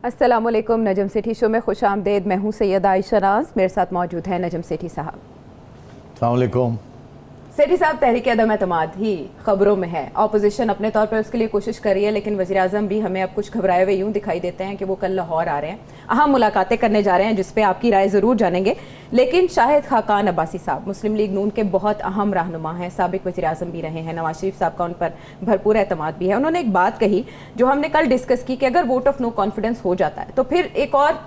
अस्सलाम वालेकुम। नजम सेठी शो में खुश आमदेद। मैं हूँ सैयद आयशा नाज, मेरे साथ मौजूद है नजम सेठी साहब। अस्सलाम वालेकुम। सेठी साहब, तहरीक अदम एतमाद ही खबरों में है। ऑपोजिशन अपने तौर पर उसके लिए कोशिश कर रही है, लेकिन वज़ीर आज़म भी हमें अब कुछ घबराए हुए यूँ दिखाई देते हैं कि वो कल लाहौर आ रहे हैं, अहम मुलाकातें करने जा रहे हैं, जिस पे आपकी राय ज़रूर जानेंगे। लेकिन शाहिद खाकान अब्बासी साहब मुस्लिम लीग नून के बहुत अहम रहनुमा हैं, साबिक वज़ीर आज़म भी रहे हैं, नवाज शरीफ साहब का उन पर भरपूर एतमाद भी है। उन्होंने एक बात कही जो हमने कल डिस्कस की कि अगर वोट ऑफ नो कॉन्फिडेंस हो जाता है तो फिर एक और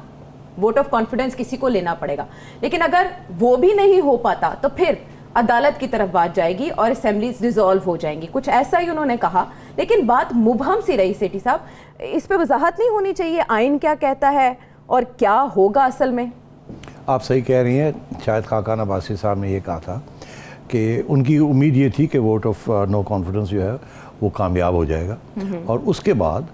वोट ऑफ कॉन्फिडेंस किसी को लेना पड़ेगा, लेकिन अगर वो भी नहीं हो पाता तो फिर अदालत की तरफ बात जाएगी और असेंबलीज डिसॉल्व हो जाएंगी, कुछ ऐसा ही उन्होंने कहा। लेकिन बात मुबहम सी रही सेठी साहब, इस पे वजाहत नहीं होनी चाहिए, आइन क्या कहता है और क्या होगा असल में? आप सही कह रही हैं। शाहिद खाकान अब्बासी साहब ने ये कहा था कि उनकी उम्मीद ये थी कि वोट ऑफ नो कॉन्फिडेंस जो है वो कामयाब हो जाएगा और उसके बाद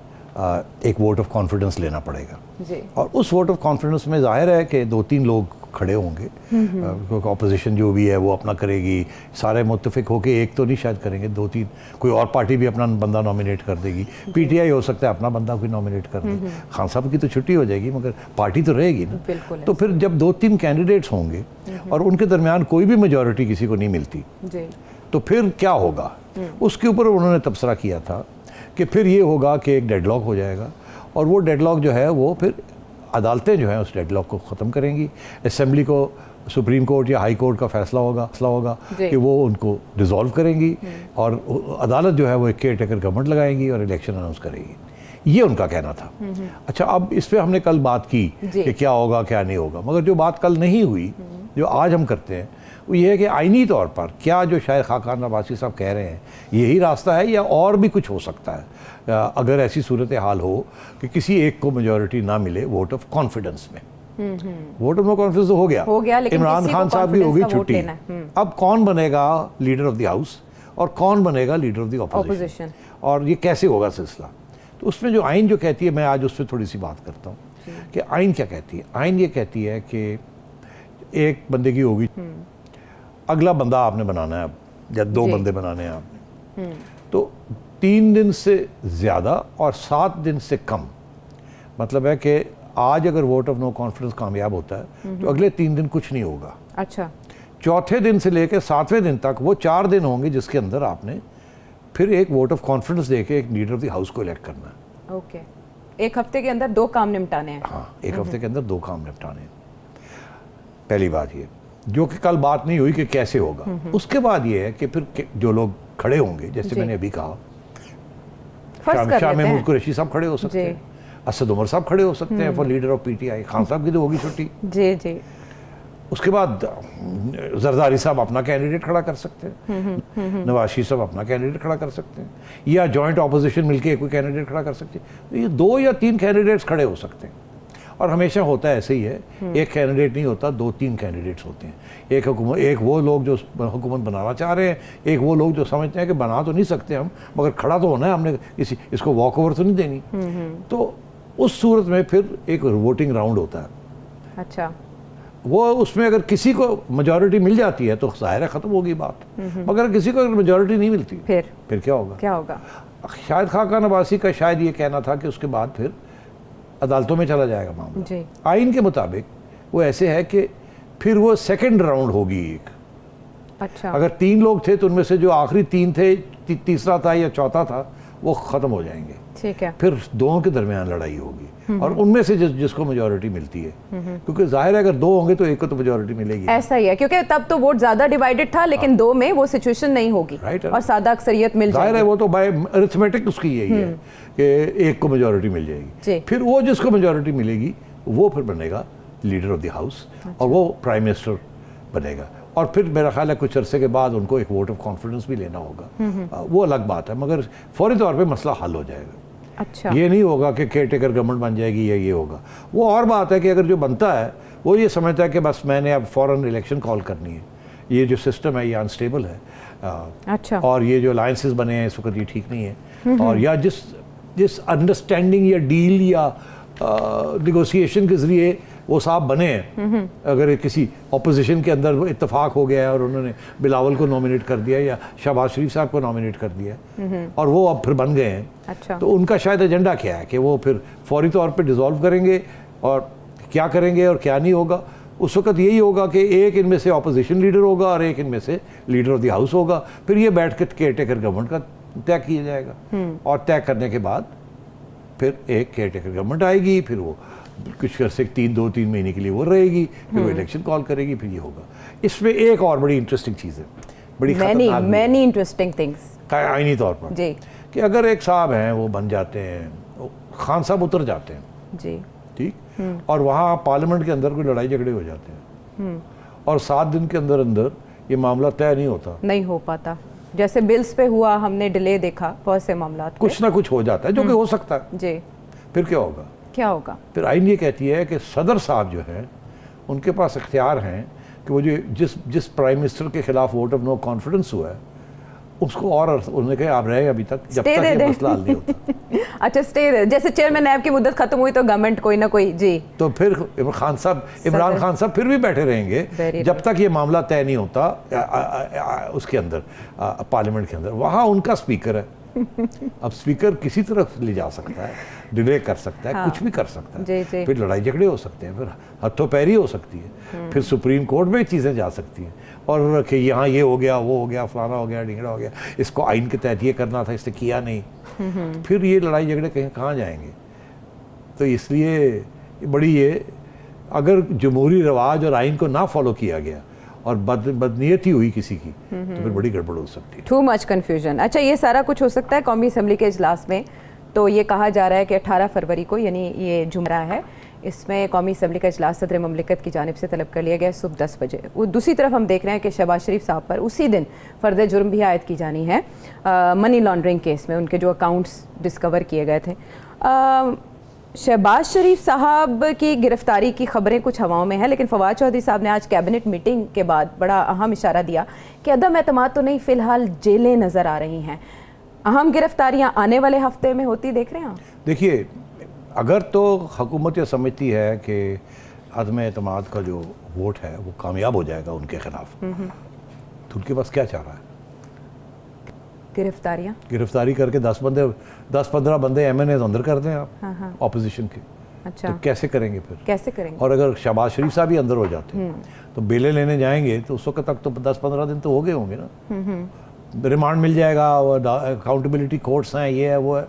एक वोट ऑफ कॉन्फिडेंस लेना पड़ेगा जी। और उस वोट ऑफ कॉन्फिडेंस में जाहिर है कि 2-3 लोग खड़े होंगे, क्योंकि अपोजिशन जो भी है वो अपना करेगी, सारे मुत्तफिक होके एक तो नहीं शायद करेंगे, 2-3 कोई और पार्टी भी अपना बंदा नॉमिनेट कर देगी, पीटीआई हो सकता है अपना बंदा कोई नॉमिनेट कर दे, खान साहब की तो छुट्टी हो जाएगी मगर पार्टी तो रहेगी ना। तो फिर जब 2-3 कैंडिडेट्स होंगे और उनके दरमियान कोई भी मेजॉरिटी किसी को नहीं मिलती जी, तो फिर क्या होगा, उसके ऊपर उन्होंने तबसरा किया था कि फिर ये होगा कि एक डेडलॉक हो जाएगा और वो डेडलॉक जो है वो फिर अदालतें जो हैं उस डेडलॉक को ख़त्म करेंगी, असेंबली को सुप्रीम कोर्ट या हाई कोर्ट का फैसला होगा कि वो उनको डिसॉल्व करेंगी और अदालत जो है वो एक केयर टेकर गवर्नमेंट लगाएंगी और इलेक्शन अनाउंस करेगी। ये उनका कहना था। अच्छा, अब इस पर हमने कल बात की कि क्या होगा क्या नहीं होगा, मगर जो बात कल नहीं हुई जो आज हम करते हैं वो ये है कि आइनी तौर पर क्या जो शायद खाकान अब्बासी साहब कह रहे हैं यही रास्ता है या और भी कुछ हो सकता है, अगर ऐसी सूरत हाल हो कि किसी एक को मेजॉरिटी ना मिले वोट ऑफ कॉन्फिडेंस में। वोट ऑफ नो कॉन्फिडेंस तो हो गया, लेकिन इमरान खान साहब की होगी छुट्टी। अब कौन बनेगा लीडर ऑफ द हाउस और कौन बनेगा लीडर ऑफ द ऑपोजिशन और ये कैसे होगा सिलसिला। तो उसमें जो आइन जो कहती है, मैं आज उस पर थोड़ी सी बात करता हूँ कि आइन क्या कहती है। आइन ये कहती है कि एक बंदे की होगी, अगला बंदा आपने बनाना है अब, या 2 बंदे बनाने हैं आपने, तो 3 दिन से ज़्यादा और 7 दिन से कम, मतलब है कि आज अगर वोट ऑफ नो कॉन्फिडेंस कामयाब होता है तो अगले 3 दिन कुछ नहीं होगा। अच्छा, चौथे दिन से लेकर 7वें दिन तक वो 4 दिन होंगे जिसके अंदर आपने फिर एक वोट ऑफ कॉन्फिडेंस देके एक लीडर ऑफ द हाउस को इलेक्ट करना है। ओके, एक हफ्ते के अंदर 2 काम निपटाने हैं। हाँ, एक हफ्ते के अंदर 2 काम निपटाने हैं। पहली बात ये जो कि कल बात नहीं हुई कि कैसे होगा। उसके बाद ये है कि फिर जो लोग खड़े होंगे, जैसे मैंने अभी कहा, शाह महमूद कुरैशी साहब खड़े हो सकते हैं, असद उमर साहब खड़े हो सकते हैं for leader of PTI, Khan साहब की तो होगी छुट्टी जी जी। उसके बाद जरदारी साहब अपना कैंडिडेट खड़ा कर सकते हैं, नवाज शरीफ साहब अपना कैंडिडेट खड़ा कर सकते हैं, या जॉइंट ऑपोजिशन मिलके कोई कैंडिडेट खड़ा कर सकते हैं। तो ये 2 या 3 कैंडिडेट्स खड़े हो सकते हैं और हमेशा होता है ऐसे ही है, एक कैंडिडेट नहीं होता, 2-3 कैंडिडेट्स होते हैं। एक वो लोग जो हुकूमत बनाना चाह रहे हैं, एक वो लोग जो समझते हैं कि बना तो नहीं सकते हम मगर खड़ा तो होना है, हमने इसको वॉक ओवर तो नहीं देनी। तो उस सूरत में फिर एक वोटिंग राउंड होता है। अच्छा, वो उसमें अगर किसी को मेजॉरिटी मिल जाती है तो जाहिर है ख़त्म होगी बात, मगर किसी को अगर मेजॉरिटी नहीं मिलती फिर क्या होगा। शायद खाकान अब्बासी का शायद ये कहना था कि उसके बाद फिर अदालतों में चला जाएगा मामला। आइन के मुताबिक वो ऐसे है कि फिर वो सेकंड राउंड होगी एक। अच्छा, अगर 3 लोग थे तो उनमें से जो आखिरी 3 थे, तीसरा था या चौथा था, वो ख़त्म हो जाएंगे। ठीक है, फिर 2 के दरमियान लड़ाई होगी और उनमें से जिसको मेजॉरिटी मिलती है, क्योंकि जाहिर है अगर 2 होंगे तो एक को तो मेजॉरिटी मिलेगी। ऐसा ही है, क्योंकि तब तो वोट ज्यादा डिवाइडेड था, लेकिन 2 में वो सिचुएशन नहीं होगी और सादा अक्सरियत मिल जाएगी। जाहिर है वो तो बाय अरिथमेटिक उसकी यही है कि एक को मेजॉरिटी मिल जाएगी, फिर वो जिसको मेजॉरिटी मिलेगी वो फिर बनेगा लीडर ऑफ द हाउस और वो प्राइम मिनिस्टर बनेगा। और फिर मेरा ख्याल है कुछ अरसे के बाद उनको एक वोट ऑफ कॉन्फिडेंस भी लेना होगा, वो अलग बात है, मगर फौरी तौर पे मसला हल हो जाएगा। अच्छा, ये नहीं होगा कि केयर टेकर गवर्नमेंट बन जाएगी या ये होगा। वो और बात है कि अगर जो बनता है वो ये समझता है कि बस मैंने अब फ़ौरन इलेक्शन कॉल करनी है, ये जो सिस्टम है ये अनस्टेबल है। अच्छा, और ये जो अलायंसेस बने हैं इस वक्त ये ठीक नहीं है, और या जिस अंडरस्टैंडिंग या डील या निगोशिएशन के ज़रिए वो साहब बने हैं। अगर किसी ऑपोजिशन के अंदर इत्तेफाक हो गया है और उन्होंने बिलावल को नॉमिनेट कर दिया या शहबाज शरीफ साहब को नॉमिनेट कर दिया और वो अब फिर बन गए हैं, अच्छा। तो उनका शायद एजेंडा क्या है कि वो फिर फौरी तौर पे डिसॉल्व करेंगे और क्या करेंगे और क्या नहीं होगा। उस वक्त यही होगा कि एक इनमें से ऑपोजिशन लीडर होगा और एक इनमें से लीडर ऑफ द हाउस होगा, फिर ये बैठ के केयरटेकर गवर्नमेंट का तय किया जाएगा और तय करने के बाद फिर एक केयरटेकर गवर्नमेंट आएगी, फिर वो कुछ अर्से 2-3 महीने के लिए वो रहेगी, फिर वो इलेक्शन कॉल करेगी, फिर ये होगा। इसमें एक और बड़ी इंटरेस्टिंग चीज़ है, बड़ी खतरनाक मैनी इंटरेस्टिंग थिंग्स आईनी तौर पर जी, कि अगर एक साहब हैं वो बन जाते हैं, खान साहब उतर जाते हैं जी, ठीक, और वहाँ पार्लियामेंट के अंदर कोई लड़ाई झगड़े हो जाते हैं और 7 दिन के अंदर अंदर ये मामला तय नहीं होता, नहीं हो पाता, जैसे बिल्स पे हुआ, हमने डिले देखा बहुत से मामलात पे। कुछ ना कुछ हो जाता है जो कि हो सकता है, जी, फिर क्या होगा? क्या होगा? फिर आइन ये कहती है कि सदर साहब जो हैं उनके पास इख्तियार हैं कि वो जो जिस प्राइम मिनिस्टर के खिलाफ वोट ऑफ नो कॉन्फिडेंस हुआ है उसको, और उन्होंने कहा आप रहे अभी तक जब तक ये मसला हल नहीं होता। अच्छा, स्टे दे, जैसे चेयरमैन नैब की मुद्दत खत्म हुई तो गवर्नमेंट कोई ना कोई, जी, तो फिर इमरान खान साहब फिर भी बैठे रहेंगे जब तक ये मामला तय नहीं होता उसके अंदर, पार्लियामेंट के अंदर। वहाँ उनका स्पीकर है, अब स्पीकर किसी तरफ ले जा सकता है, डिले कर सकता है, कुछ भी कर सकता है, जी, जी। फिर लड़ाई झगड़े हो सकते हैं, फिर हथोपैरी हो सकती है, फिर सुप्रीम कोर्ट में चीज़ें जा सकती हैं और कि यहाँ ये हो गया, वो हो गया, फलाना हो गया, ढिंगड़ा हो गया, इसको आइन के तहत ये करना था, इसने किया नहीं, फिर ये लड़ाई झगड़े कहाँ जाएंगे? तो इसलिए बड़ी ये, अगर जमहूरी रवाज और आइन को ना फॉलो किया गया और बदनीयती हुई किसी की तो फिर बड़ी गड़बड़ हो सकती है। Too much confusion. अच्छा, ये सारा कुछ हो सकता है कौमी असम्बली के इजलास में, तो ये कहा जा रहा है कि 18 फरवरी को, यानी ये जुमरा है, इसमें कौमी असम्बली का इजलास सदर ममलिकत की जानिब से तलब कर लिया गया सुबह 10 बजे। वो दूसरी तरफ हम देख रहे हैं कि शहबाज शरीफ साहब पर उसी दिन फर्द जुर्म भी आयद की जानी है, मनी लॉन्ड्रिंग केस में उनके जो अकाउंट्स डिस्कवर किए गए थे। शहबाज शरीफ साहब की गिरफ्तारी की खबरें कुछ हवाओं में हैं, लेकिन फवाद चौधरी साहब ने आज कैबिनेट मीटिंग के बाद बड़ा अहम इशारा दिया कि अदम एतमाद तो नहीं, फ़िलहाल जेलें नज़र आ रही हैं। अहम गिरफ्तारियां आने वाले हफ्ते में होती देख रहे हैं आप? देखिए, अगर तो हुकूमत ये समझती है कि अदम एतमाद का जो वोट है वो कामयाब हो जाएगा उनके खिलाफ, तो उनके पास क्या चाह रहा है? गिरफ्तारी करके 10-15 बंदे MNA अंदर कर दें आप ऑपोजिशन के। अच्छा, तो कैसे करेंगे फिर? कैसे करेंगे? और अगर शहबाज शरीफ साहब भी अंदर हो जाते हैं तो बेले लेने जाएंगे तो उस वक्त तक तो 10-15 दिन तो हो गए होंगे ना, रिमांड मिल जाएगा, अकाउंटेबिलिटी कोर्ट्स हैं, ये है वो है,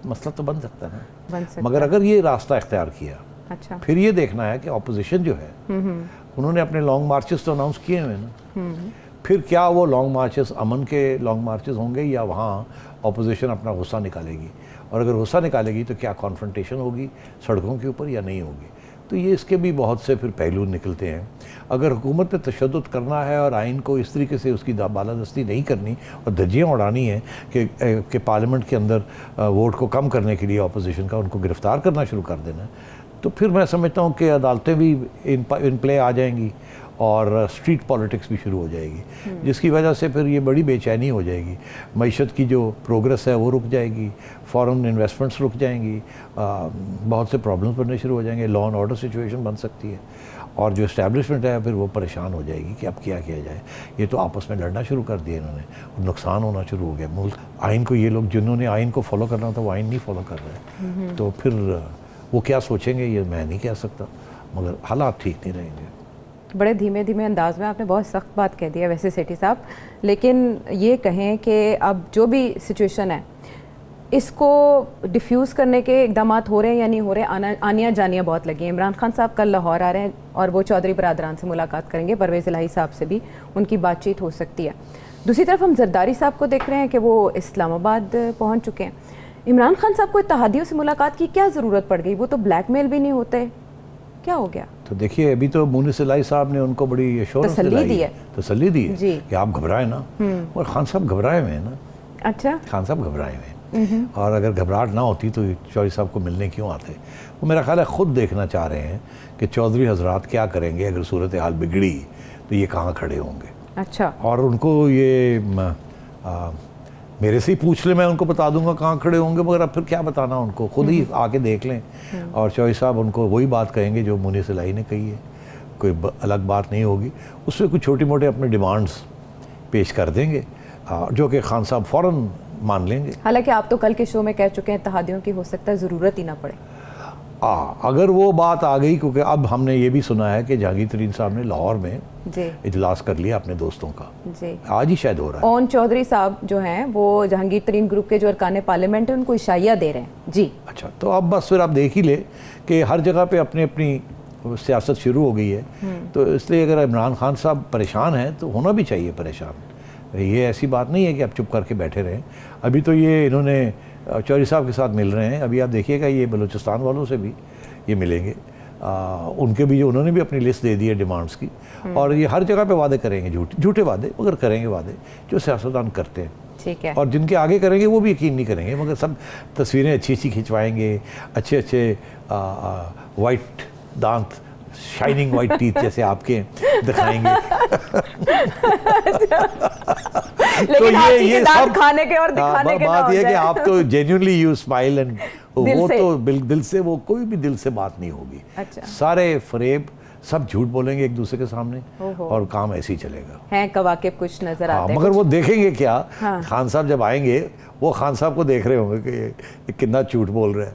मसला तो बन सकता है ना। मगर अगर ये रास्ता इख्तियार किया, अच्छा, फिर ये देखना है कि ऑपोजिशन जो है उन्होंने अपने लॉन्ग मार्चेस तो अनाउंस किए हुए ना, फिर क्या वो लॉन्ग मार्चेस अमन के लॉन्ग मार्चेस होंगे या वहाँ ऑपोजिशन अपना गुस्सा निकालेगी, और अगर गुस्सा निकालेगी तो क्या कॉन्फ्रंटेशन होगी सड़कों के ऊपर या नहीं होगी। तो ये इसके भी बहुत से फिर पहलू निकलते हैं। अगर हुकूमत ने तशद्दुद करना है और आइन को इस तरीके से उसकी बालादस्ती नहीं करनी और धज्जियाँ उड़ानी है कि पार्लियामेंट के अंदर वोट को कम करने के लिए अपोजिशन का उनको गिरफ़्तार करना शुरू कर देना, तो फिर मैं समझता हूँ कि अदालतें भी इन प्ले आ जाएंगी और स्ट्रीट पॉलिटिक्स भी शुरू हो जाएगी, जिसकी वजह से फिर ये बड़ी बेचैनी हो जाएगी। मईशत की जो प्रोग्रेस है वो रुक जाएगी, फॉरेन इन्वेस्टमेंट्स रुक जाएंगी, बहुत से प्रॉब्लम्स बनने शुरू हो जाएंगे, लॉ एंड ऑर्डर सिचुएशन बन सकती है और जो इस्टेब्लिशमेंट है फिर वो परेशान हो जाएगी कि अब क्या किया जाए। ये तो आपस में लड़ना शुरू कर दिया इन्होंने और नुकसान होना शुरू हो गया मुल्क। आइन को ये लोग जिन्होंने आइन को फॉलो करना था वो आइन नहीं फॉलो कर रहे, तो फिर वो क्या सोचेंगे ये मैं नहीं कह सकता, मगर हालात ठीक नहीं रहेंगे। बड़े धीमे धीमे अंदाज में आपने बहुत सख्त बात कह दी है वैसे सेठी साहब, लेकिन ये कहें कि अब जो भी सिचुएशन है इसको डिफ्यूज़ करने के इकदाम हो रहे हैं या नहीं हो रहे, आनियाँ जानियाँ बहुत लगी हैं। इमरान खान साहब कल लाहौर आ रहे हैं और वो चौधरी बरादरान से मुलाकात करेंगे, परवेज़ इलाही साहब से भी उनकी बातचीत हो सकती है। दूसरी तरफ हम जरदारी साहब को देख रहे हैं कि वो इस्लामाबाद पहुँच चुके हैं। इमरान खान साहब को इत्तेहादियों से मुलाकात की क्या ज़रूरत पड़ गई? वो तो ब्लैकमेल भी नहीं होते, क्या हो गया? तो देखिए, अभी तो मुनिस इलाही साहब ने उनको बड़ी तसल्ली दी है कि आप घबराए ना, और खान साहब घबराए हुए हैं ना। अच्छा, खान साहब घबराए हुए हैं, और अगर घबराहट ना होती तो चौधरी साहब को मिलने क्यों आते? वो मेरा ख्याल है खुद देखना चाह रहे हैं कि चौधरी हजरात क्या करेंगे अगर सूरत हाल बिगड़ी तो ये कहाँ खड़े होंगे। अच्छा, और उनको ये मेरे से ही पूछ ले, मैं उनको बता दूंगा कहाँ खड़े होंगे, मगर अब फिर क्या बताना उनको, खुद ही आके देख लें। और चौधरी साहब उनको वही बात कहेंगे जो मुनीर सिलाई ने कही है, कोई अलग बात नहीं होगी। उसमें कुछ छोटी मोटे अपने डिमांड्स पेश कर देंगे जो कि खान साहब फ़ौरन मान लेंगे। हालांकि आप तो कल के शो में कह चुके हैं इत्तेहादियों की हो सकता है ज़रूरत ही ना पड़े। अगर वो बात आ गई, क्योंकि अब हमने ये भी सुना है कि जहांगीर तरीन साहब ने लाहौर में जी इजलास कर लिया अपने दोस्तों का, जी आज ही शायद हो रहा है। ओन चौधरी साहब जो हैं वो जहांगीर तरीन ग्रुप के जो अरकान पार्लियामेंट है उनको इशाया दे रहे हैं जी। अच्छा, तो अब बस फिर आप देख ही ले कि हर जगह पे अपनी अपनी सियासत शुरू हो गई है। तो इसलिए अगर इमरान खान साहब परेशान हैं तो होना भी चाहिए परेशान। ये ऐसी बात नहीं है कि आप चुप करके बैठे रहें। अभी तो ये इन्होंने चौधरी साहब के साथ मिल रहे हैं, अभी आप देखिएगा ये बलूचिस्तान वालों से भी ये मिलेंगे। उनके भी उन्होंने भी अपनी लिस्ट दे दी है डिमांड्स की, और ये हर जगह पे वादे करेंगे, झूठे वादे, मगर करेंगे वादे जो सियासतदान करते हैं। ठीक है। और जिनके आगे करेंगे वो भी यकीन नहीं करेंगे, मगर सब तस्वीरें अच्छी अच्छी खिंचवाएंगे, अच्छे अच्छे वाइट दांत, शाइनिंग वाइट टीथ जैसे आपके दिखाएंगे। लेकिन ये सब खाने के और दिखाने के बात ये है कि आप तो जेन्युइनली यू स्माइल एंड वो तो दिल से, वो कोई भी दिल से बात नहीं होगी। अच्छा। सारे फरेब, सब झूठ बोलेंगे एक दूसरे के सामने, और काम ऐसे ही चलेगा। हैं कवाकिब कुछ नजर आते हैं, मगर वो देखेंगे क्या, हाँ। खान साहब जब आएंगे वो खान साहब को देख रहे होंगे कि ये कितना झूठ बोल रहे हैं,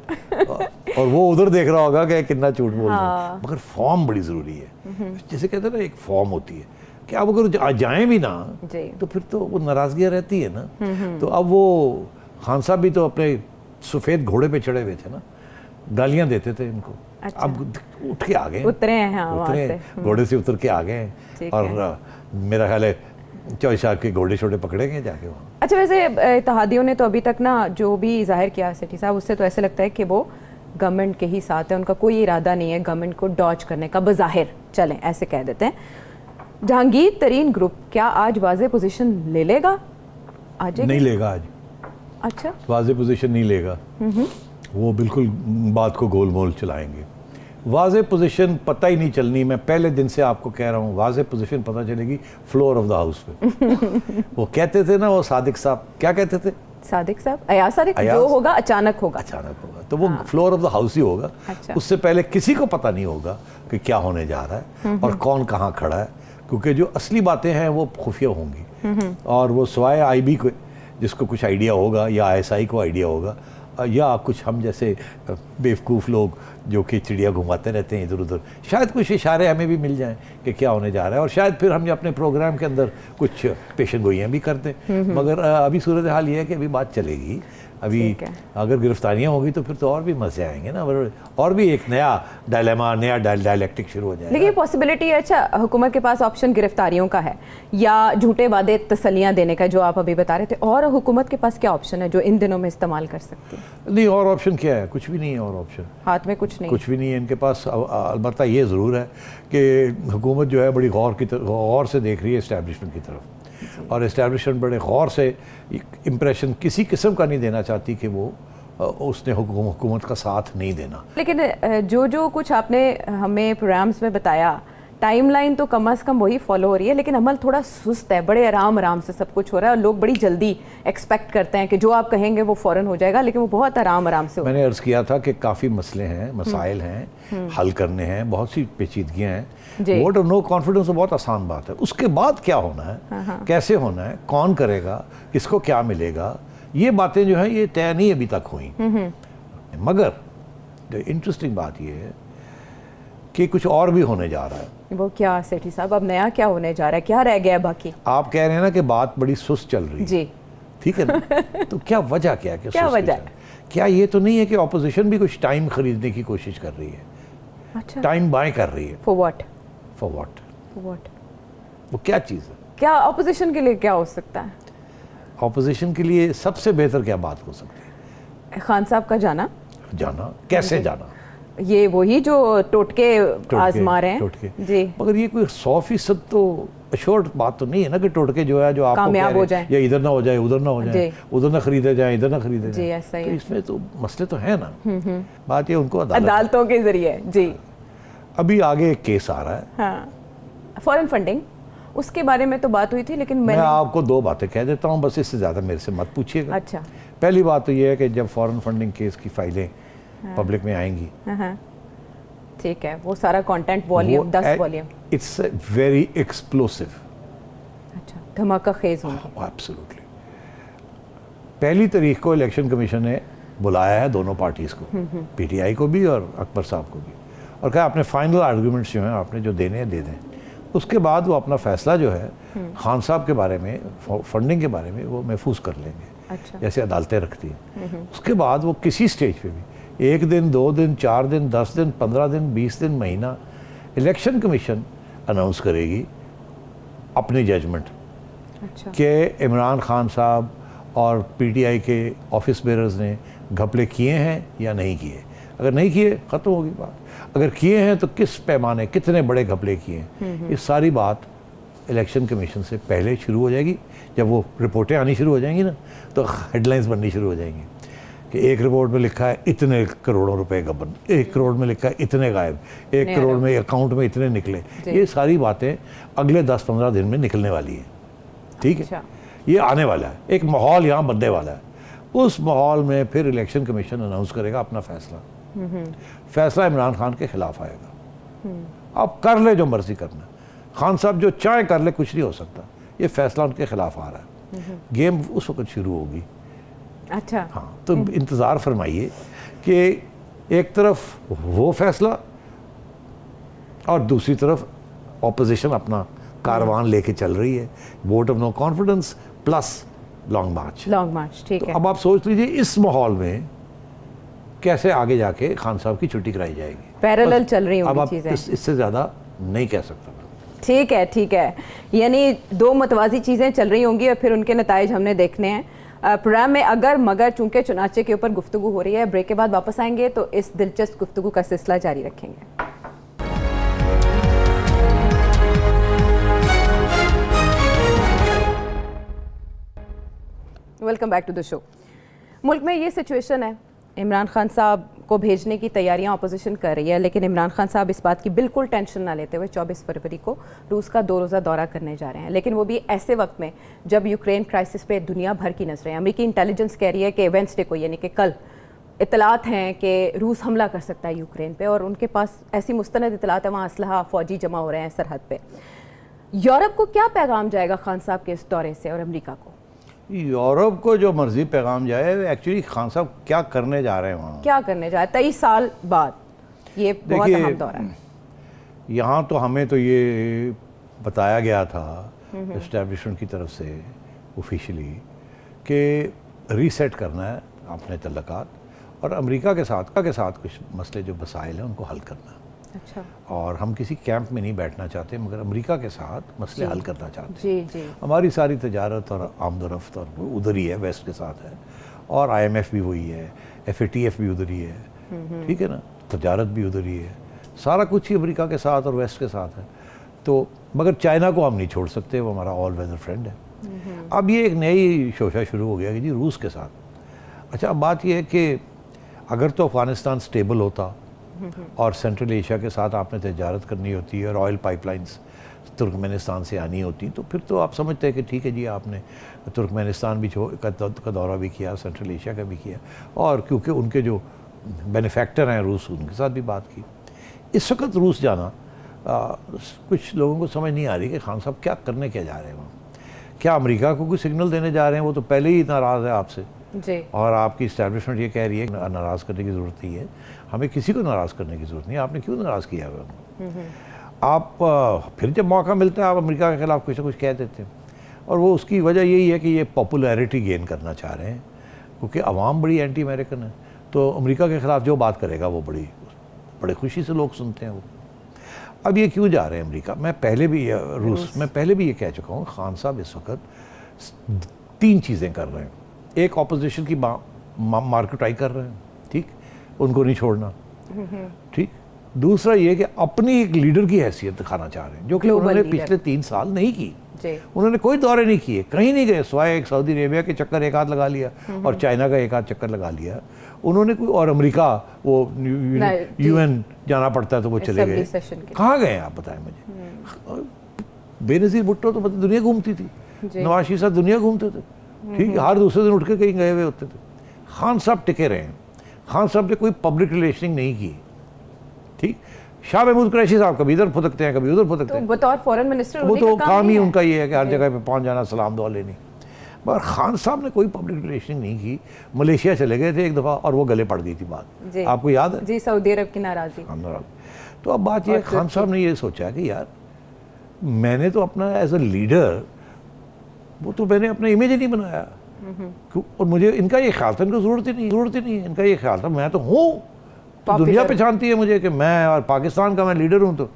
और वो उधर देख रहा होगा कि कितना झूठ बोल रहे हैं। मगर फॉर्म बड़ी ज़रूरी है, जैसे कहते हैं ना एक फॉर्म होती है कि अब अगर जाएं भी ना तो फिर तो वो नाराज़गियाँ रहती है ना। तो अब वो खान साहब भी तो अपने सफ़ेद घोड़े पे चढ़े हुए थे ना, गालियाँ देते थे इनको। अच्छा। अब उठ के आ गए, उतरे हैं, हाँ, उतरे घोड़े से उतर के आ गए हैं, और मेरा ख्याल है चौधरी साहब के घोड़े छोटे पकड़ेंगे जाके वहाँ। अच्छा, वैसे इत्तेहादियों ने तो अभी तक ना जो भी जाहिर किया सेठी साहब, उससे तो ऐसे लगता है कि वो गवर्नमेंट के ही साथ है, उनका कोई इरादा नहीं है गवर्नमेंट को डॉज करने का, बज़ाहिर चलें ऐसे कह देते हैं। जहांगीर तरीन ग्रुप क्या आज वाज़े पोजीशन ले लेगा? आज नहीं लेगा आज। अच्छा, वाज़े पोजीशन नहीं लेगा, वो बिल्कुल बात को गोल मोल चलाएंगे। वाज़े पोजीशन पता ही नहीं चलनी, मैं पहले दिन से आपको कह रहा हूँ, वाज़े पोजीशन पता चलेगी फ्लोर ऑफ द हाउस पे। वो कहते थे ना, वो सादिक साहब क्या कहते थे, सादिक साहब, अयाज सादिक, जो होगा अचानक होगा, अचानक होगा, तो वो फ्लोर ऑफ द हाउस ही होगा। अच्छा। उससे पहले किसी को पता नहीं होगा कि क्या होने जा रहा है और कौन कहाँ खड़ा है, क्योंकि जो असली बातें हैं वो खुफिया होंगी, और वो सिवाय आईबी को जिसको कुछ आइडिया होगा, या आईएसआई को आइडिया होगा, या कुछ हम जैसे बेवकूफ़ लोग जो कि चिड़िया घुमाते रहते हैं इधर उधर, शायद कुछ इशारे हमें भी मिल जाएं कि क्या होने जा रहा है, और शायद फिर हम अपने प्रोग्राम के अंदर कुछ पेशन गोइयाँ भी करते हैं। मगर अभी सूरत हाल ये है कि अभी बात चलेगी। अभी अगर गिरफ्तारियां होगी तो फिर तो और भी मजे आएंगे ना, और भी एक नया डायलेमा, नया डायलेक्टिक शुरू हो जाएगा। लेकिन पॉसिबिलिटी है, अच्छा हुकूमत के पास ऑप्शन गिरफ्तारियों का है या झूठे वादे तसलियां देने का, जो आप अभी बता रहे थे, और हुकूमत के पास क्या ऑप्शन है जो इन दिनों में इस्तेमाल कर सकती है? नहीं, और ऑप्शन क्या है, कुछ भी नहीं है, और ऑप्शन हाथ में कुछ नहीं, कुछ भी नहीं है इनके पास। अलबत्ता ये ज़रूर है कि हुकूमत जो है बड़ी गौर से देख रही है इस्टेब्लिशमेंट की तरफ, और इस्टेब्लिशमेंट बड़े गौर से इम्प्रेशन किसी किस्म का नहीं देना चाहती कि वो उसने हुकूमत का साथ नहीं देना। लेकिन जो कुछ आपने हमें प्रोग्राम्स में बताया, टाइमलाइन तो कम से कम वही फॉलो हो रही है, लेकिन अमल थोड़ा सुस्त है, बड़े आराम से सब कुछ हो रहा है, और लोग बड़ी जल्दी एक्सपेक्ट करते हैं कि जो आप कहेंगे वो फ़ौरन हो जाएगा, लेकिन वो बहुत आराम से हो। मैंने अर्ज़ किया था कि काफ़ी मसले हैं, मसाइल हैं, हल करने हैं, बहुत सी पेचीदगियाँ हैं। वोट और नो कॉन्फिडेंस तो बहुत आसान बात है, उसके बाद क्या होना है, कैसे होना है, कौन करेगा, किसको क्या मिलेगा, ये बातें जो हैं ये तय नहीं अभी तक हुई। मगर जो इंटरेस्टिंग बात ये है कि कुछ और भी होने जा रहा है। वो क्या सेठी साहब, अब नया क्या होने जा रहा है, क्या रह गया है बाकी? आप कह रहे हैं ना कि बात बड़ी सुस्त चल रही है जी, ठीक है ना, तो क्या वजह क्या है कि क्या वजह है? क्या ये तो नहीं है कि ऑपोजिशन भी कुछ टाइम खरीदने की कोशिश कर रही है? अच्छा, टाइम बाय कर रही है। For what? For what? For what? वो क्या चीज़ है? क्या ऑपोजिशन के लिए क्या हो सकता है? ऑपोजिशन के लिए सबसे बेहतर क्या बात हो सकती है? खान साहब का जाना। कैसे जाना? ये वही जो टोटके आजमा रहे हैं जी, मगर ये कोई 100% तो अश्योर्ड बात तो नहीं है ना कि टोटके जो है जो आपको कामयाब हो जाए, या इधर ना हो जाए, उधर ना हो जाए, उधर ना खरीदे जाए, इधर ना खरीदे जाए, ऐसा ही तो इसमें तो मसले तो है ना। बात ये उनको अदालतों के जरिए जी। अभी आगे एक केस आ रहा है, हाँ, फॉरेन फंडिंग, उसके बारे में तो बात हुई थी, लेकिन मैं मैंने आपको दो बातें कह देता हूँ बस, इससे ज़्यादा मेरे से मत पूछिएगा। अच्छा। पहली बात तो ये है कि जब फॉरेन फंडिंग केस की फाइलें पब्लिक में आएंगी, हाँ, ठीक है, वो सारा content volume 10 volume, it's very explosive, अच्छा, धमाका खेज होंगे। एब्सोल्युटली। पहली तारीख को इलेक्शन कमीशन ने बुलाया है दोनों पार्टीज़ को, पीटीआई को भी और अकबर साहब को भी, और कहा अपने फाइनल आर्गूमेंट्स जो हैं आपने जो देने हैं दे दें। उसके बाद वो अपना फैसला जो है खान साहब के बारे में, फंडिंग के बारे में वो महफूज कर लेंगे, अच्छा। जैसे अदालतें रखती हैं। उसके बाद वो किसी स्टेज पे भी 1 दिन 2 दिन 4 दिन 10 दिन 15 दिन 20 दिन महीना इलेक्शन कमीशन अनाउंस करेगी अपनी जजमेंट अच्छा, कि इमरान खान साहब और पीटीआई के ऑफिस बेरर्स ने घपले किए हैं या नहीं किए। अगर नहीं किए ख़त्म होगी बात, अगर किए हैं तो किस पैमाने, कितने बड़े घपले किए हैं, ये सारी बात इलेक्शन कमीशन से पहले शुरू हो जाएगी। जब वो रिपोर्टें आनी शुरू हो जाएंगी ना, तो हेडलाइंस बननी शुरू हो जाएंगी कि एक रिपोर्ट में लिखा है इतने करोड़ों रुपए गबन, 1 करोड़ में लिखा है इतने गायब, 1 करोड़ में अकाउंट में इतने निकले। ये सारी बातें अगले 10-15 दिन में निकलने वाली है, ठीक है। अच्छा। ये आने वाला है, एक माहौल यहाँ बनने वाला है। उस माहौल में फिर इलेक्शन कमीशन अनाउंस करेगा अपना फैसला। फैसला इमरान खान के खिलाफ आएगा। अब कर ले जो मर्जी करना, खान साहब जो चाहे कर ले, कुछ नहीं हो सकता। ये फैसला उनके खिलाफ आ रहा है, गेम उस वक्त शुरू होगी। अच्छा, हाँ, तो इंतज़ार फरमाइए कि एक तरफ वो फैसला और दूसरी तरफ ऑपोजिशन अपना कारवान लेके चल रही है, vote of no confidence plus long march. ठीक है। अब आप सोच लीजिए इस माहौल में कैसे आगे जाके खान साहब की छुट्टी कराई जाएगी। पैरेलल चल रही अब होंगी आप चीजें। इससे ज़्यादा नहीं कह सकता। ठीक है, ठीक है, यानी दो मतवाजी चीज़ें चल रही होंगी और फिर उनके नताइज हमने देखने हैं। प्रोग्राम में अगर मगर चूंकि चुनाचे के ऊपर गुफ्तगू हो रही है, ब्रेक के बाद वापस आएंगे तो इस दिलचस्प गुफ्तगू का सिलसिला जारी रखेंगे। Welcome back to the show. मुल्क में ये सिचुएशन है, इमरान खान साहब को भेजने की तैयारियां अपोजिशन कर रही है, लेकिन इमरान खान साहब इस बात की बिल्कुल टेंशन ना लेते हुए 24 फरवरी को रूस का 2 रोज़ा दौरा करने जा रहे हैं। लेकिन वो भी ऐसे वक्त में जब यूक्रेन क्राइसिस पे दुनिया भर की नजरें, अमेरिकी इंटेलिजेंस कह रही है कि वेडनेसडे को यानी कि कल इतलात हैं कि रूस हमला कर सकता है यूक्रेन पे, और उनके पास ऐसी मुस्तनद इतलात है, वहाँ असलहा फौजी जमा हो रहे हैं सरहद पे। यूरोप को क्या पैगाम जाएगा खान साहब के इस दौरे से, और अमेरिका को? यूरोप को जो मर्जी पैगाम जाए, एक्चुअली खान साहब क्या करने जा रहे हैं वहाँ, क्या करने जा रहे हैं 23 साल बाद? ये बहुत अहम दौरा है। यहाँ तो हमें तो ये बताया गया था एस्टेब्लिशमेंट की तरफ से ऑफिशियली कि रीसेट करना है अपने तल्लुकात, और अमेरिका के साथ कुछ मसले जो मसाइल हैं उनको हल करना है। अच्छा। और हम किसी कैंप में नहीं बैठना चाहते, मगर अमेरिका के साथ मसले हल करना चाहते हैं। जी। हमारी सारी तजारत और आमदोरफ्त और उधर ही है, वेस्ट के साथ है, और IMF भी वही है, FATF भी उधर ही है, ठीक है ना, तजारत भी उधर ही है, सारा कुछ ही अमेरिका के साथ और वेस्ट के साथ है। तो मगर चाइना को हम नहीं छोड़ सकते, वो हमारा ऑल वेदर फ्रेंड है। अब ये एक नई शोशा शुरू हो गया कि जी रूस के साथ। अच्छा, अब बात यह है कि अगर तो अफ़गानिस्तान स्टेबल होता और सेंट्रल एशिया के साथ आपने तजारत करनी होती है और ऑयल पाइपलाइंस तुर्कमेनिस्तान से आनी होती, तो फिर तो आप समझते हैं कि ठीक है जी, आपने तुर्कमेनिस्तान भी का दौरा भी किया, सेंट्रल एशिया का भी किया, और क्योंकि उनके जो बेनिफैक्टर हैं रूस, उनके साथ भी बात की। इस वक्त रूस जाना कुछ लोगों को समझ नहीं आ रही कि खान साहब क्या करने क्या जा रहे हैं वहाँ। क्या अमेरिका को कोई सिग्नल देने जा रहे हैं? वो तो पहले ही नाराज़ है आपसे जी। और आपकी इस्टेब्लिशमेंट ये कह रही है कि नाराज़ करने की ज़रूरत नहीं है, हमें किसी को नाराज़ करने की ज़रूरत नहीं है। आपने क्यों नाराज़ किया है उनको? आप फिर जब मौका मिलता है आप अमेरिका के ख़िलाफ़ कुछ ना कुछ कह देते हैं, और वो उसकी वजह यही है कि ये पॉपुलैरिटी गेन करना चाह रहे हैं, क्योंकि आवाम बड़ी एंटी अमेरिकन है। तो अमेरिका के ख़िलाफ़ जो बात करेगा वो बड़े खुशी से लोग सुनते हैं वो। अब ये क्यों जा रहे हैं अमेरिका? मैं पहले भी ये कह चुका हूँ, खान साहब इस वक्त 3 चीज़ें कर रहे हैं। एक, ऑपोजिशन की मार्केटाई कर रहे हैं, ठीक, उनको नहीं छोड़ना, ठीक। दूसरा ये कि अपनी एक लीडर की हैसियत दिखाना चाह रहे हैं, जो कि उन्होंने पिछले 3 साल नहीं की। उन्होंने कोई दौरे नहीं किए, कहीं नहीं गए, सिवाय एक सऊदी अरेबिया के चक्कर एक आध लगा लिया और चाइना का एक आध चक्कर लगा लिया उन्होंने कोई, और अमेरिका वो UN जाना पड़ता है तो वो चले गए। कहाँ गए आप बताएं मुझे? बेनज़ीर भुट्टो तो मतलब दुनिया घूमती थी, नवाज शरीफ साहब दुनिया घूमते थे, ठीक है, हर दूसरे दिन उठ के कहीं गए हुए होते थे। खान साहब टिके रहे हैं, खान साहब ने कोई पब्लिक रिलेशनिंग नहीं की, ठीक। शाह महमूद कुरैशी साहब कभी इधर फुदकते हैं कभी उधर फुदकते हैं, बतौर फॉरेन मिनिस्टर वो तो काम ही उनका ये है कि हर जगह पे पहुंच जाना, सलाम दुआ लेनी। मगर खान साहब ने कोई पब्लिक रिलेशनिंग नहीं की। मलेशिया चले गए थे एक दफ़ा और वो गले पड़ गई थी बात, आपको याद है? जी, सऊदी अरब की नाराज़गी। तो अब बात ये, खान साहब ने ये सोचा कि यार मैंने तो अपना एज अ लीडर, वो तो मैंने अपना इमेज ही नहीं बनाया, और मुझे इनका ये ख्याल था, इनको ज़रूरत ही नहीं, इनका ये ख्याल था मैं तो हूँ, तो दुनिया पहचानती है मुझे कि मैं और पाकिस्तान का मैं लीडर हूँ। तो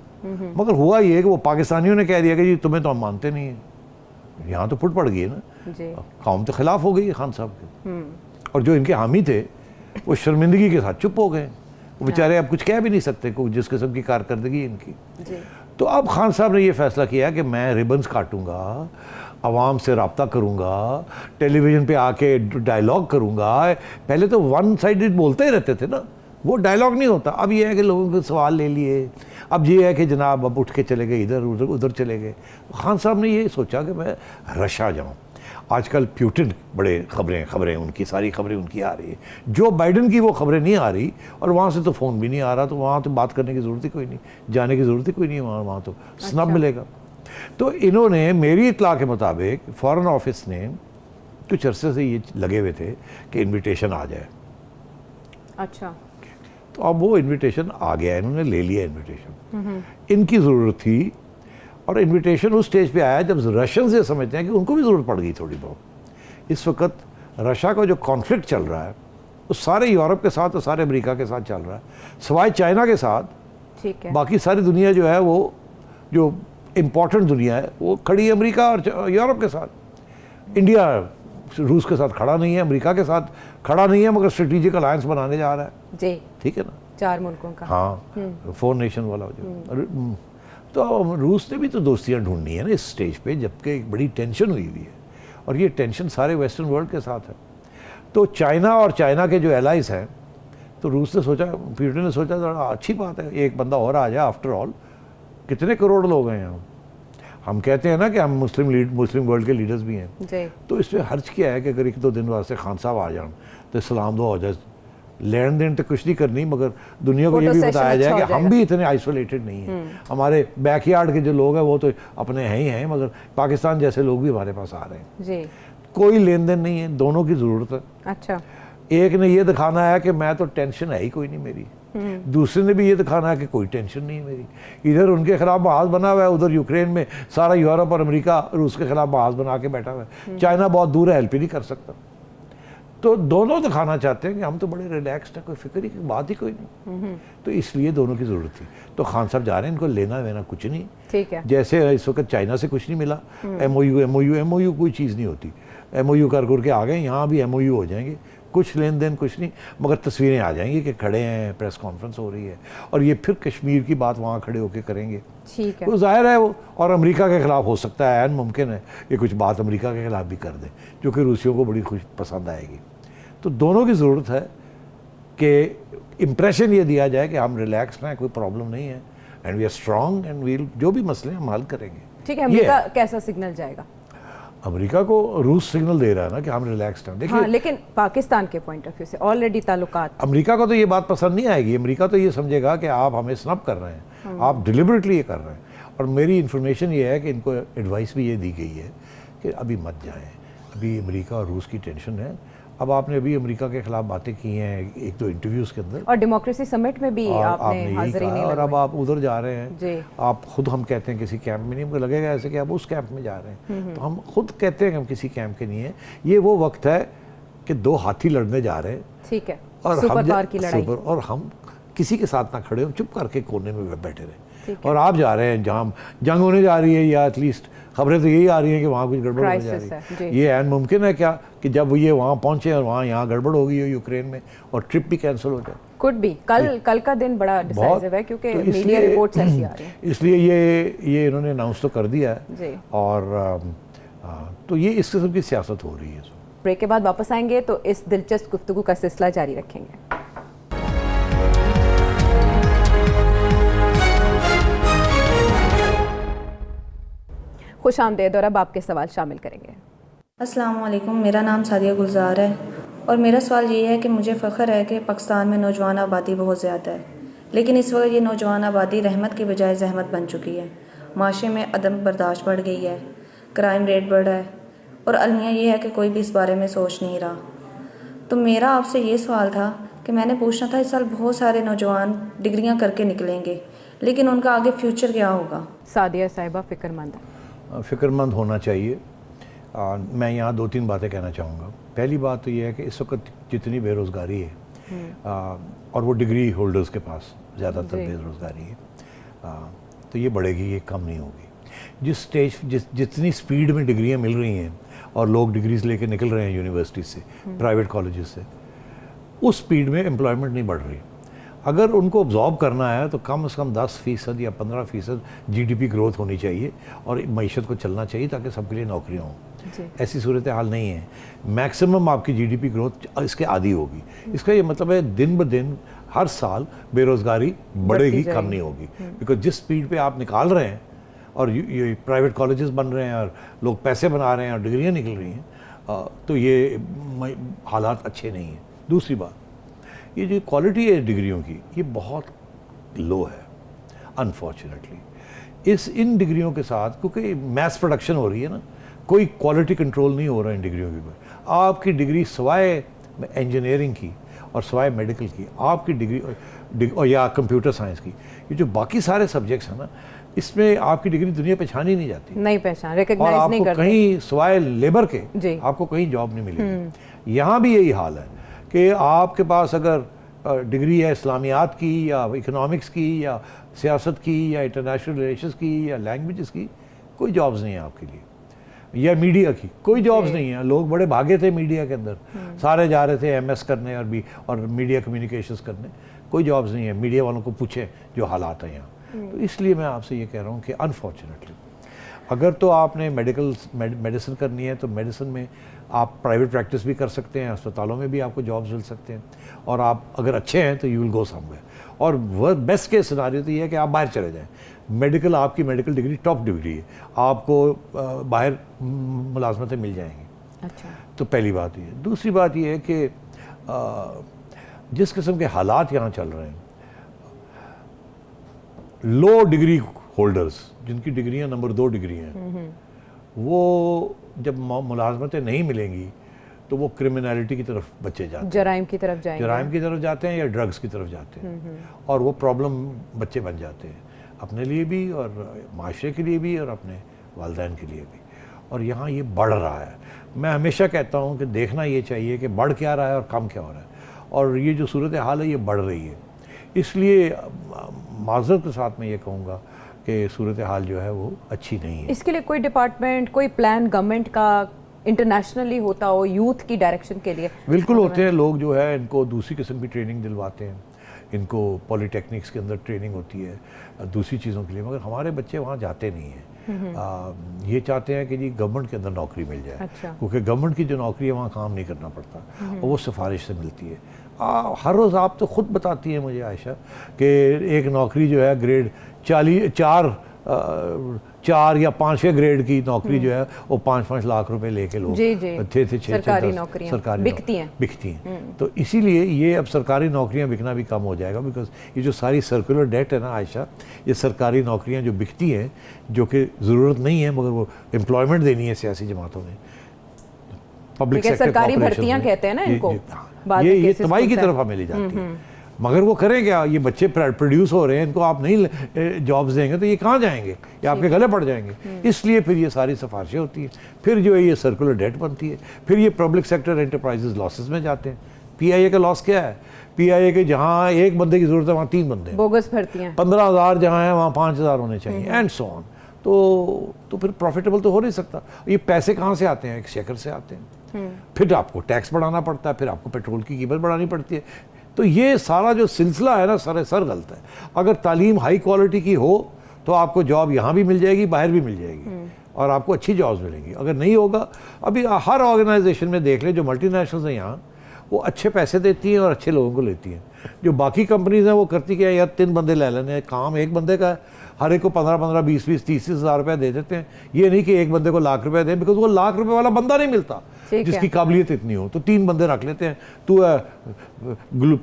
मगर हुआ ये कि वो पाकिस्तानियों ने कह दिया कि जी तुम्हें तो हम मानते नहीं हैं, यहाँ तो फुट पड़ गई है ना, कौम तो खिलाफ हो गई है खान साहब के, और जो इनके हामी थे वो शर्मिंदगी के साथ चुप हो गए, वो बेचारे अब कुछ कह भी नहीं सकते को जिस किस्म की कारकर्दगी इनकी। तो अब खान साहब ने ये फैसला किया कि मैं रिबन्स काटूंगा, आवाम से रब्ता करूंगा, टेलीविज़न पे आके डायलॉग करूंगा। पहले तो वन साइडेड बोलते ही रहते थे ना, वो डायलॉग नहीं होता। अब ये है कि लोगों के सवाल ले लिए, अब ये है कि जनाब अब उठ के चले गए इधर उधर चले गए। खान साहब ने ये सोचा कि मैं रशा जाऊँ। आजकल प्यूटिन बड़े खबरें उनकी, सारी खबरें उनकी आ रही है, जो बाइडन की वो खबरें नहीं आ रही, और वहाँ से तो फ़ोन भी नहीं आ रहा, तो वहाँ तो बात करने की ज़रूरत ही कोई नहीं, जाने की ज़रूरत ही कोई नहीं है वहाँ तो स्नब मिलेगा। तो इन्होंने मेरी इत्तला के मुताबिक फॉरेन ऑफिस ने कुछ अरसे से ये लगे हुए थे कि इन्विटेशन आ जाए। अच्छा, तो अब वो इन्विटेशन आ गया, इन्होंने ले लिया इन्विटेशन। इनकी ज़रूरत थी, और इन्विटेशन उस स्टेज पे आया जब रशियन से समझते हैं कि उनको भी ज़रूरत पड़ गई थोड़ी बहुत। इस वक्त रशिया का जो कॉन्फ्लिक्ट चल रहा है वो सारे यूरोप के साथ और सारे अमेरिका के साथ चल रहा है, सिवाय चाइना के साथ। ठीक है, बाकी सारी दुनिया जो है वो जो इम्पोर्टेंट दुनिया है वो खड़ी है अमेरिका और यूरोप के साथ। इंडिया रूस के साथ खड़ा नहीं है, अमेरिका के साथ खड़ा नहीं है, मगर स्ट्रेटेजिक अलायंस बनाने जा रहा है जी, ठीक है ना, 4 मुल्कों का। हाँ, 4 नेशन वाला जो। तो रूस ने भी तो दोस्तियां ढूंढनी है ना इस स्टेज पे, जबकि एक बड़ी टेंशन हुई हुई है, और ये टेंशन सारे वेस्टर्न वर्ल्ड के साथ है। तो चाइना और चाइना के जो एलाइज हैं, तो रूस ने सोचा, पुतिन ने सोचा थोड़ा अच्छी बात है, एक बंदा और आ जाए, आफ्टर ऑल कितने करोड़ लोग हैं हम कहते हैं ना कि हम मुस्लिम वर्ल्ड के लीडर्स भी हैं, तो इसमें हर्ज क्या है कि अगर 1-2 दिन वास्ते खान साहब आ जाए तो सलाम दुआ हो जाए, लेन देन तो कुछ नहीं करनी, मगर दुनिया को ये भी बताया जाए कि हम भी इतने आइसोलेटेड नहीं हैं, हमारे बैकयार्ड के जो लोग हैं वो तो अपने हैं ही हैं, मगर पाकिस्तान जैसे लोग भी हमारे पास आ रहे हैं जी। कोई लेन देन नहीं है, दोनों की ज़रूरत है। अच्छा, एक ने ये दिखाना है कि मैं तो टेंशन है ही कोई नहीं मेरी, दूसरे ने भी ये दिखाना है कि कोई टेंशन नहीं है मेरी। इधर उनके खिलाफ बहास बना हुआ है, उधर यूक्रेन में सारा यूरोप और अमेरिका रूस के खिलाफ बहास बना के बैठा हुआ है, चाइना बहुत दूर है, हेल्प ही नहीं कर सकता। तो दोनों दिखाना चाहते हैं कि हम तो बड़े रिलैक्स्ड हैं, कोई फिक्र ही की बात ही कोई नहीं। तो इसलिए दोनों की ज़रूरत थी। तो खान साहब जा रहे हैं, इनको लेना देना कुछ नहीं, ठीक है। जैसे इस वक्त चाइना से कुछ नहीं मिला, MOU कोई चीज़ नहीं होती, MOU कर के आ गए, यहाँ भी MOU हो जाएंगे, कुछ लेन देन कुछ नहीं, मगर तस्वीरें आ जाएंगी कि खड़े हैं, प्रेस कॉन्फ्रेंस हो रही है, और ये फिर कश्मीर की बात वहाँ खड़े होकर करेंगे, ठीक है। वो जाहिर है वो, और अमेरिका के खिलाफ हो सकता है, मुमकिन है कि कुछ बात अमेरिका के खिलाफ भी कर दें, जो कि रूसियों को बड़ी खुश पसंद आएगी। तो दोनों की ज़रूरत है कि इम्प्रेशन ये दिया जाए कि हम रिलैक्स हैं, कोई प्रॉब्लम नहीं है, and we are strong and well, जो भी मसले हम हल करेंगे। ठीक है, अमेरिका कैसा सिग्नल जाएगा? अमेरिका को रूस सिग्नल दे रहा है ना कि हम रिलैक्स्ड हैं। देखिए, हाँ, लेकिन पाकिस्तान के पॉइंट ऑफ व्यू से ऑलरेडी ताल्लुकात, अमेरिका को तो ये बात पसंद नहीं आएगी। अमेरिका तो ये समझेगा कि आप हमें स्नब कर रहे हैं, आप डिलिबरेटली ये कर रहे हैं। और मेरी इन्फॉर्मेशन ये है कि इनको एडवाइस भी ये दी गई है कि अभी मत जाएं, अभी अमेरिका और रूस की टेंशन है। अब आपने अभी अमेरिका के खिलाफ बातें की हैं 1-2 इंटरव्यूज़ के अंदर, और डेमोक्रेसी समिट में भी आपने हाजिरी नहीं, और अब आप उधर जा रहे हैं, आप खुद, हम कहते हैं किसी कैंप में नहीं, मुझे लगेगा ऐसे कि आप उस कैंप में जा रहे हैं, तो हम खुद कहते हैं कि हम किसी कैंप के नहीं हैं। ये वो वक्त है कि 2 हाथी लड़ने जा रहे हैं, ठीक है, और सुपर पावर की लड़ाई, और हम किसी के साथ ना खड़े हो, चुप करके कोने में बैठे रहे। और आप जा रहे हैं जहाँ जंग होने जा रही है, या एटलीस्ट खबरें तो यही आ रही हैं कि वहाँ कुछ गड़बड़ होने जा रही है। ये ऐन मुमकिन है क्या कि जब ये वहाँ पहुँचे और वहाँ यहाँ गड़बड़ हो गई हो यूक्रेन में, और ट्रिप भी कैंसिल हो जाए? Could be. कल का दिन बड़ा डिसाइसिव है, क्योंकि मीडिया रिपोर्ट्स ऐसी आ रही हैं, इसलिए ये इन्होंने अनाउंस तो कर दिया है, और तो ये इस किस्म की सियासत हो रही है। ब्रेक के बाद वापस आएंगे तो इस दिलचस्प गुफ्तगू का सिलसिला जारी रखेंगे। खुश आमदेद और अब आपके सवाल शामिल करेंगे। अस्सलाम वालेकुम, मेरा नाम सादिया गुलजार है और मेरा सवाल ये है कि मुझे फ़ख्र है कि पाकिस्तान में नौजवान आबादी बहुत ज़्यादा है, लेकिन इस वक्त ये नौजवान आबादी रहमत की बजाय जहमत बन चुकी है। माशरे में अदम बर्दाश्त बढ़ गई है, क्राइम रेट बढ़ा है और अलमिया ये है कि कोई भी इस बारे में सोच नहीं रहा। तो मेरा आपसे ये सवाल था कि मैंने पूछना था, इस साल बहुत सारे नौजवान डिग्रियां करके निकलेंगे, लेकिन उनका आगे फ्यूचर क्या होगा? सादिया साहिबा फिक्रमंद है। फ़िक्रमंद होना चाहिए। मैं यहाँ 2-3 बातें कहना चाहूँगा। पहली बात तो ये है कि इस वक्त जितनी बेरोज़गारी है और वो डिग्री होल्डर्स के पास ज़्यादातर बेरोज़गारी है, तो ये बढ़ेगी, ये कम नहीं होगी। जितनी स्पीड में डिग्रियाँ मिल रही हैं और लोग डिग्रीज लेके निकल रहे हैं यूनिवर्सिटी से, प्राइवेट कॉलेजेस से, उस स्पीड में एम्प्लॉयमेंट नहीं बढ़ रही। अगर उनको ऑब्जॉर्व करना है तो कम से कम 10% या 15% GDP ग्रोथ होनी चाहिए और मईशत को चलना चाहिए ताकि सबके लिए नौकरियाँ हों। ऐसी सूरत हाल नहीं है। मैक्सिमम आपकी GDP ग्रोथ इसके आदी होगी। इसका ये मतलब है दिन ब दिन हर साल बेरोज़गारी बढ़ेगी, कम नहीं होगी। बिकॉज जिस स्पीड पे आप निकाल रहे हैं और ये प्राइवेट कॉलेजेस बन रहे हैं और लोग पैसे बना रहे हैं और डिग्रियाँ निकल रही हैं, तो ये हालात अच्छे नहीं हैं। दूसरी बात, ये जो क्वालिटी है डिग्रियों की, ये बहुत लो है अनफॉर्चुनेटली। इन डिग्रियों के साथ, क्योंकि मैस प्रोडक्शन हो रही है ना, कोई क्वालिटी कंट्रोल नहीं हो रहा इन डिग्रियों के ऊपर। आपकी डिग्री सवाए इंजीनियरिंग की और सवाए मेडिकल की, आपकी डिग्री और या कंप्यूटर साइंस की, ये जो बाकी सारे सब्जेक्ट्स हैं ना, इसमें आपकी डिग्री दुनिया पहचानी नहीं जाती, नहीं पहचान, रिकॉग्नाइज नहीं करते। कहीं सवाए लेबर के आपको कहीं जॉब नहीं मिलेगी। यहाँ भी यही हाल है कि आपके पास अगर डिग्री है इस्लामियात की या इकोनॉमिक्स की या सियासत की या इंटरनेशनल रिलेशंस की या लैंग्वेजेस की, कोई जॉब्स नहीं है आपके लिए। या मीडिया की कोई जॉब्स नहीं है। लोग बड़े भागे थे मीडिया के अंदर, सारे जा रहे थे MS करने और मीडिया कम्युनिकेशंस करने, कोई जॉब्स नहीं है। मीडिया वालों को पूछे जो हालात हैं यहाँ। तो इसलिए मैं आपसे ये कह रहा हूँ कि अनफॉर्चुनेटली अगर तो आपने मेडिसिन करनी है तो मेडिसिन में आप प्राइवेट प्रैक्टिस भी कर सकते हैं, अस्पतालों में भी आपको जॉब्स मिल सकते हैं, और आप अगर अच्छे हैं तो यू विल गो समवेयर। और वह बेस्ट केस सिनारियो तो ये है कि आप बाहर चले जाएं। मेडिकल, आपकी मेडिकल डिग्री टॉप डिग्री है, आपको बाहर मुलाजमतें मिल जाएंगी। अच्छा, तो पहली बात ये। दूसरी बात ये है कि जिस किस्म के हालात यहाँ चल रहे हैं, लो डिग्री होल्डर्स जिनकी डिग्रियाँ नंबर 2 डिग्री हैं, वो जब मुलाजमतें नहीं मिलेंगी तो वो क्रिमिनलिटी की तरफ बच्चे जाते हैं, जराइम की तरफ जाएंगे, जराइम की तरफ जाते हैं या ड्रग्स की तरफ जाते हैं, और वो प्रॉब्लम बच्चे बन जाते हैं, अपने लिए भी और माशरे के लिए भी और अपने वालिदैन के लिए भी। और यहाँ ये बढ़ रहा है। मैं हमेशा कहता हूँ कि देखना ये चाहिए कि बढ़ क्या रहा है और कम क्या हो रहा है, और ये जो सूरत हाल है ये बढ़ रही है। इसलिए माज़रत के साथ मैं ये कहूँगा कि सूरत हाल जो है वो अच्छी नहीं है। इसके लिए कोई डिपार्टमेंट, कोई प्लान गवर्नमेंट का इंटरनेशनली होता हो यूथ की डायरेक्शन के लिए? बिल्कुल होते हैं। लोग जो है इनको दूसरी किस्म की ट्रेनिंग दिलवाते हैं, इनको पॉलीटेक्निक्स के अंदर ट्रेनिंग होती है दूसरी चीज़ों के लिए, मगर हमारे बच्चे वहाँ जाते नहीं हैं। ये चाहते हैं कि जी गवर्नमेंट के अंदर नौकरी मिल जाए। अच्छा। क्योंकि गवर्नमेंट की जो नौकरी है वहाँ काम नहीं करना पड़ता और वो सिफारिश से मिलती है। हर रोज़ आप तो ख़ुद बताती हैं मुझे आयशा कि एक नौकरी जो है ग्रेड 4 या 5वें ग्रेड की नौकरी जो है वो 5-5 लाख रुपए लेके लोग थे 6 सरकारी नौकरियां बिकती हैं। तो इसीलिए ये अब सरकारी नौकरियां बिकना भी कम हो जाएगा, बिकॉज ये जो सारी सर्कुलर डेट है ना आयशा, ये सरकारी नौकरियां जो बिकती हैं, जो कि ज़रूरत नहीं है मगर वो एम्प्लॉयमेंट देनी है सियासी जमातों ने, पब्लिक सेक्टर सरकारी भर्तियां कहते हैं ना इनको, ये तबाही की तरफ हमें ले जाती है। मगर वो करें क्या? ये बच्चे प्रोड्यूस हो रहे हैं, इनको आप नहीं जॉब्स देंगे तो ये कहाँ जाएंगे? ये आपके गले पड़ जाएंगे। इसलिए फिर ये सारी सिफारिशें होती हैं, फिर जो है ये सर्कुलर डेट बनती है, फिर ये पब्लिक सेक्टर एंटरप्राइजेज लॉसेस में जाते हैं। PIA का लॉस क्या है? PIA के जहाँ एक बंदे की जरूरत है वहाँ 3 बंदे, बोगस भर्तियां, 15,000 जहाँ है वहाँ 5,000 होने चाहिए, एंड सो ऑन। तो फिर प्रॉफिटेबल तो हो नहीं सकता। ये पैसे कहाँ से आते हैं? एक शेकर से आते हैं, फिर आपको टैक्स बढ़ाना पड़ता है, फिर आपको पेट्रोल की कीमत बढ़ानी पड़ती है। तो ये सारा जो सिलसिला है ना सर गलत है। अगर तालीम हाई क्वालिटी की हो तो आपको जॉब यहाँ भी मिल जाएगी, बाहर भी मिल जाएगी, और आपको अच्छी जॉब्स मिलेंगी। अगर नहीं होगा, अभी हर ऑर्गेनाइजेशन में देख ले जो मल्टीनेशनल्स हैं यहाँ, वो अच्छे पैसे देती हैं और अच्छे लोगों को लेती हैं, जो बाकी कंपनीज हैं वो करती क्या है यार, 3 बंदे ले लेने, काम एक बंदे का है, हर एक को 15-15, 20-20, 30-30 हज़ार रुपया दे देते हैं। ये नहीं कि एक बंदे को लाख रुपया दें, बिकॉज वो लाख रुपए वाला बंदा नहीं मिलता ठीक जिसकी है। काबिलियत इतनी हो, तो 3 बंदे रख लेते हैं। तू ग्लू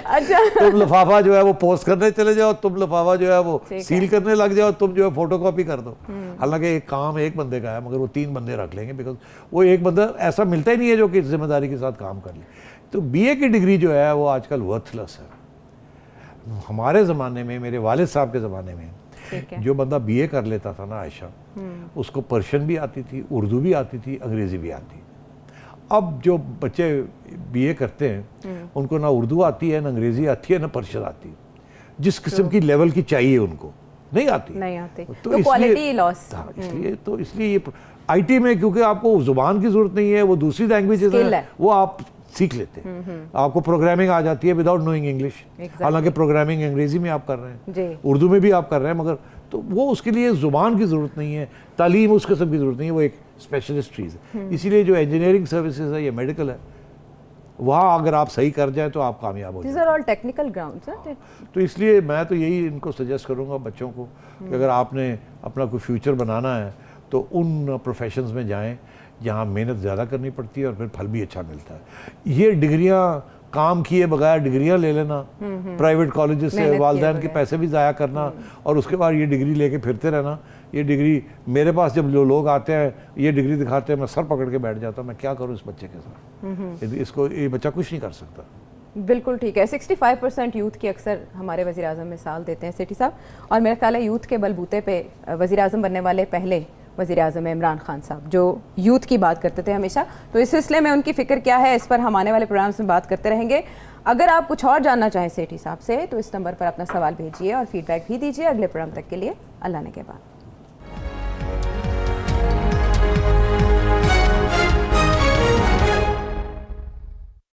अच्छा तुम लिफाफा जो है वो पोस्ट करने चले जाओ, तुम लिफाफा जो है वो ठीक सील करने लग जाओ, तुम जो है फोटोकॉपी कर दो। हालांकि एक काम एक बंदे का है, मगर वो 3 बंदे रख लेंगे, बिकॉज वो एक बंदा ऐसा मिलता ही नहीं है जो कि जिम्मेदारी के साथ काम कर ले। तो बीए की डिग्री जो है वो आजकल वर्थलेस है। हमारे ज़माने में, मेरे वालिद साहब के ज़माने में, ठीक है। जो बंदा बीए कर लेता था ना आयशा, उसको पर्शियन भी आती थी, उर्दू भी आती थी, अंग्रेज़ी भी आती। अब जो बच्चे बीए करते हैं उनको ना उर्दू आती है, ना अंग्रेज़ी आती है, ना पर्शियन आती है। जिस किस्म की लेवल की चाहिए उनको नहीं आती, नहीं आती, तो इसलिए- क्वालिटी लॉस। हाँ, इसलिए ये आईटी में, क्योंकि आपको ज़ुबान की ज़रूरत नहीं है, वो दूसरी लैंग्वेजेस Skill है है। वो आप सीख लेते हैं। आपको प्रोग्रामिंग आ जाती है विदाउट नोइंग इंग्लिश। Exactly. हालांकि प्रोग्रामिंग अंग्रेजी में आप कर रहे हैं, जी। उर्दू में भी आप कर रहे हैं, मगर तो वो उसके लिए ज़ुबान की ज़रूरत नहीं है, तालीम उस किस्म की ज़रूरत नहीं है, वो एक स्पेशलिस्ट चीज़ है। इसीलिए जो इंजीनियरिंग सर्विसेज है या मेडिकल है, वहाँ अगर आप सही कर जाए तो आप कामयाब हो These जाए। are all technical grounds, huh? तो इसलिए मैं तो यही इनको सजेस्ट करूँगा बच्चों को कि अगर आपने अपना कोई फ्यूचर बनाना है तो उन प्रोफेशंस में जाएं जहाँ मेहनत ज़्यादा करनी पड़ती है और फिर फल भी अच्छा मिलता है। ये डिग्रियाँ काम किए बगैर डिग्रियाँ ले लेना प्राइवेट कॉलेजेस से, मेहनत किए वालदैन के बगैर। पैसे भी ज़ाया करना और उसके बाद ये डिग्री लेके फिरते रहना, ये डिग्री मेरे पास जब जो लोग आते हैं ये डिग्री दिखाते हैं, मैं सर पकड़ के बैठ जाता हूँ, मैं क्या करूँ इस बच्चे के साथ। इसको ये बच्चा कुछ नहीं कर सकता। बिल्कुल ठीक है। 65% यूथ की अक्सर हमारे वज़ीर आज़म मिसाल देते हैं सेठी साहब, और मेरा ख्याल है यूथ के बलबूते पे वज़ीर आज़म बनने वाले पहले वज़ीर आज़म इमरान खान साहब, जो यूथ की बात करते थे हमेशा। तो इस सिलसिले में उनकी फ़िक्र क्या है, इस पर हम आने वाले प्रोग्राम्स में बात करते रहेंगे। अगर आप कुछ और जानना चाहें सेठी साहब से तो इस नंबर पर अपना सवाल भेजिए और फीडबैक भी दीजिए। अगले प्रोग्राम तक के लिए अल्लाह ने के बाद।